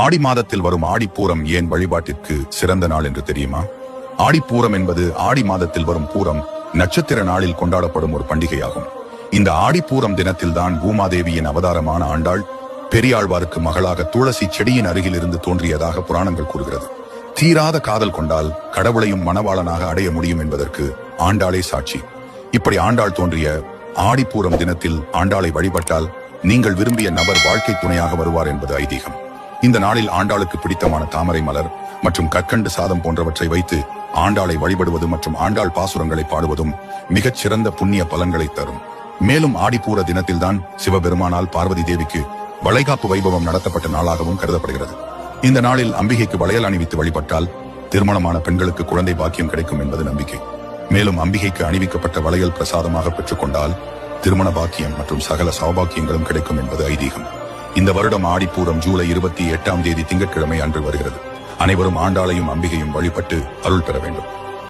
ஆடி மாதத்தில் வரும் ஆடிப்பூரம் ஏன் வழிபாட்டிற்கு சிறந்த நாள் என்று தெரியுமா? ஆடிப்பூரம் என்பது ஆடி மாதத்தில் வரும் பூரம் நட்சத்திர நாளில் கொண்டாடப்படும் ஒரு பண்டிகையாகும். இந்த ஆடிப்பூரம் தினத்தில்தான் பூமாதேவியின் அவதாரமான ஆண்டாள் பெரியாழ்வாருக்கு மகளாக துளசி செடியின் அருகில் இருந்து தோன்றியதாக புராணங்கள் கூறுகிறது. தீராத காதல் கொண்டால் கடவுளையும் மணவாளனாக அடைய முடியும் என்பதற்கு ஆண்டாளே சாட்சி. இப்படி ஆண்டாள் தோன்றிய ஆடிப்பூரம் தினத்தில் ஆண்டாளை வழிபட்டால் நீங்கள் விரும்பிய நபர் வாழ்க்கை துணையாக வருவார் என்பது ஐதீகம். இந்த நாளில் ஆண்டாளுக்கு பிடித்தமான தாமரை மலர் மற்றும் கற்கண்டு சாதம் போன்றவற்றை வைத்து ஆண்டாளை வழிபடுவது மற்றும் ஆண்டாள் பாசுரங்களை பாடுவதும் மிகச் சிறந்த புண்ணிய பலன்களை தரும். மேலும் ஆடிப்பூர தினத்தில்தான் சிவபெருமானால் பார்வதி தேவிக்கு வளைகாப்பு வைபவம் நடத்தப்பட்ட நாளாகவும் கருதப்படுகிறது. இந்த நாளில் அம்பிகைக்கு வளையல் அணிவித்து வழிபட்டால் திருமணமான பெண்களுக்கு குழந்தை பாக்கியம் கிடைக்கும் என்பது நம்பிக்கை. மேலும் அம்பிகைக்கு அணிவிக்கப்பட்ட வளையல் பிரசாதமாக பெற்றுக்கொண்டால் திருமண பாக்கியம் மற்றும் சகல சௌபாக்கியங்களும் கிடைக்கும் என்பது ஐதீகம். இந்த வருடம் ஆடிப்பூரம் ஜூலை 28ஆம் தேதி திங்கட்கிழமை அன்று வருகிறது. அனைவரும் ஆண்டாளையும் அம்பிகையும் வழிபட்டு அருள் பெற வேண்டும்.